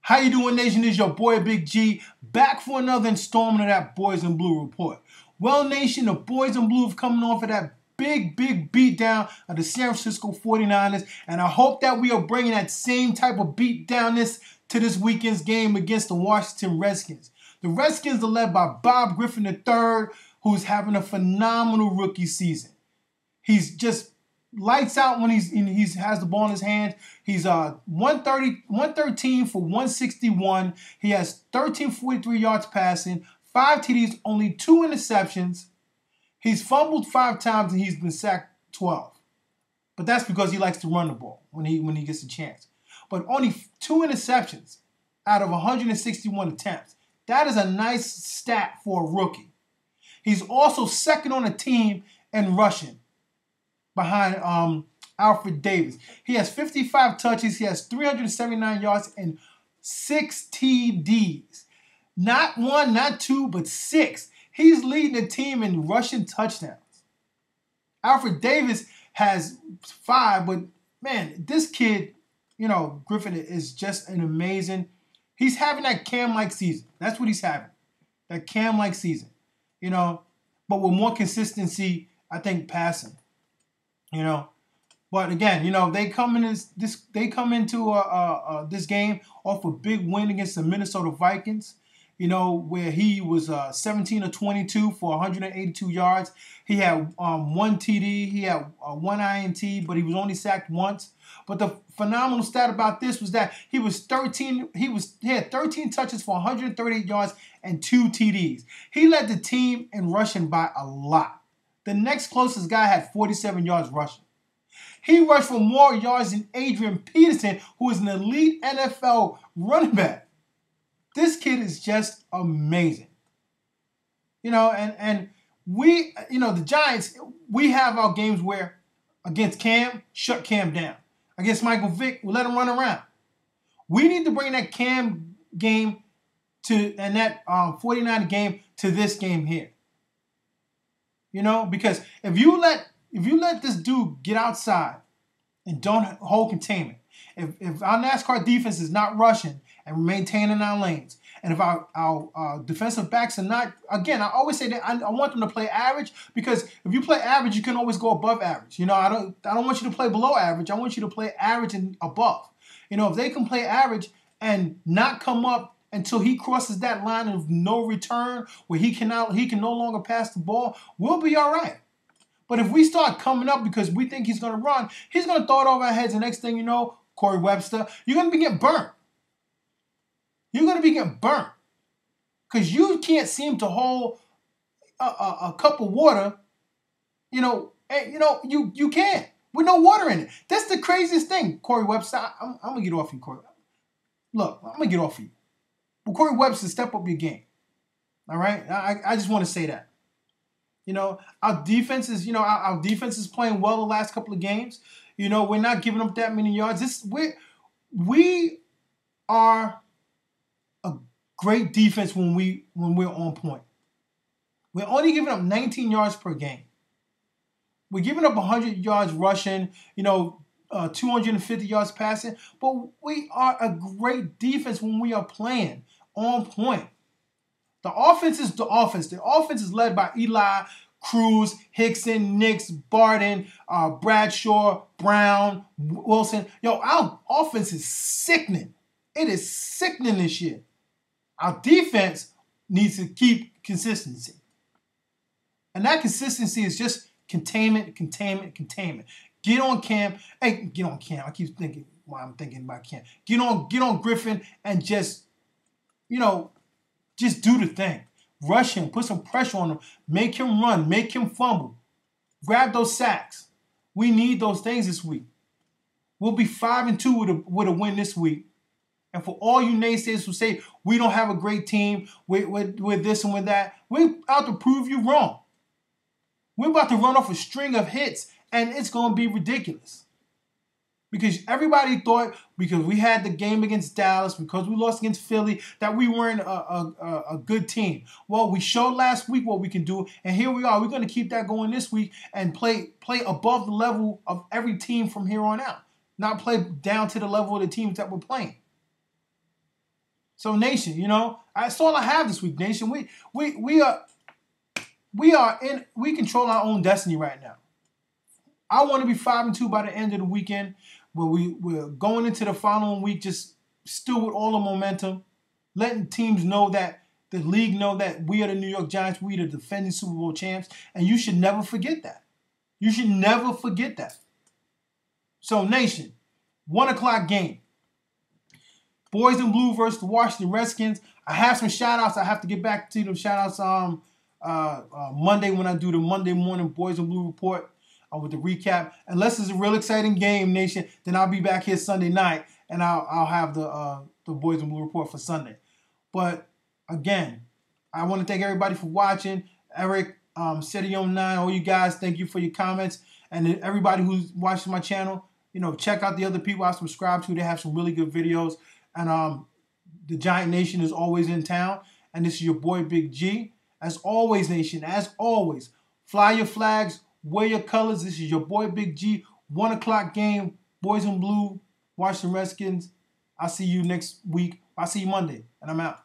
How you doing, Nation? It's your boy Big G, back for another installment of that Boys in Blue report. Well, Nation, the Boys in Blue have coming off of that big beatdown of the San Francisco 49ers, and I hope that we are bringing that same type of beatdownness to this weekend's game against the Washington Redskins. The Redskins are led by Bob Griffin III, who's having a phenomenal rookie season. He's just lights out when he has the ball in his hands. He's 113 for 161. He has 1343 yards passing, 5 TDs, only 2 interceptions. He's fumbled 5 times and he's been sacked 12. But that's because he likes to run the ball when he gets a chance. But only 2 interceptions out of 161 attempts. That is a nice stat for a rookie. He's also second on the team in rushing, behind Alfred Davis. He has 55 touches. He has 379 yards and 6 TDs. Not 1, not 2, but 6. He's leading the team in rushing touchdowns. Alfred Davis has 5, but man, this kid, Griffin is just an amazing. He's having that Cam-like season. That's what he's having. That Cam-like season. But with more consistency, I think, passing. But again, they come in into this game off a big win against the Minnesota Vikings. Where he was 17 of 22 for 182 yards. He had 1 TD, he had 1 INT, but he was only sacked once. But the phenomenal stat about this was that he had 13 touches for 138 yards and 2 TDs. He led the team in rushing by a lot. The next closest guy had 47 yards rushing. He rushed for more yards than Adrian Peterson, who is an elite NFL running back. This kid is just amazing. And we, the Giants, we have our games where against Cam, shut Cam down. Against Michael Vick, we let him run around. We need to bring that Cam game and that 49 game to this game here. Because if you let this dude get outside and don't hold containment, if our NASCAR defense is not rushing and maintaining our lanes, and if our defensive backs are not, again, I always say that I want them to play average, because if you play average, you can always go above average. I don't want you to play below average. I want you to play average and above. If they can play average and not come up until he crosses that line of no return where he can no longer pass the ball, we'll be all right. But if we start coming up because we think he's going to run, he's going to throw it over our heads. The next thing you know, Corey Webster, you're going to be getting burnt. You're going to be getting burnt because you can't seem to hold a cup of water. You can't with no water in it. That's the craziest thing, Corey Webster. I'm going to get off you, Corey. Look, I'm going to get off you. But Corey Webster, step up your game. All right? I just want to say that. Our defense is playing well the last couple of games. We're not giving up that many yards. We are a great defense when we're on point. We're only giving up 19 yards per game. We're giving up 100 yards rushing, 250 yards passing, but we are a great defense when we are playing on point. The offense is the offense. The offense is led by Eli, Cruz, Hickson, Nix, Barden, Bradshaw, Brown, Wilson. Our offense is sickening. It is sickening this year. Our defense needs to keep consistency. And that consistency is just containment. Get on Cam. Hey, get on Cam. I keep thinking why I'm thinking about Cam. Get on Griffin and just do the thing. Rush him. Put some pressure on him. Make him run. Make him fumble. Grab those sacks. We need those things this week. We'll be 5-2 with a win this week. And for all you naysayers who say we don't have a great team with this and with that, we're out to prove you wrong. We're about to run off a string of hits, and it's going to be ridiculous. Because everybody thought, because we had the game against Dallas, because we lost against Philly, that we weren't a good team. Well, we showed last week what we can do, and here we are. We're going to keep that going this week and play above the level of every team from here on out. Not play down to the level of the teams that we're playing. So Nation, you know, that's all I have this week, Nation. We control our own destiny right now. I want to be 5-2 by the end of the weekend, where we're going into the following week just still with all the momentum, letting teams know that the league know that we are the New York Giants, we are the defending Super Bowl champs, and you should never forget that. You should never forget that. So Nation, 1 o'clock game. Boys in Blue versus the Washington Redskins. I have some shout-outs. I have to get back to them shout-outs Monday when I do the Monday morning Boys in Blue report with the recap. Unless it's a real exciting game, Nation, then I'll be back here Sunday night and I'll have the Boys in Blue report for Sunday. But again, I want to thank everybody for watching. Eric, City09, all you guys, thank you for your comments. And everybody who's watching my channel, you know, check out the other people I subscribe to. They have some really good videos. And the Giant Nation is always in town. And this is your boy, Big G. As always, Nation, as always, fly your flags, wear your colors. This is your boy, Big G. 1 o'clock game, Boys in Blue, Washington Redskins. I'll see you next week. I'll see you Monday, and I'm out.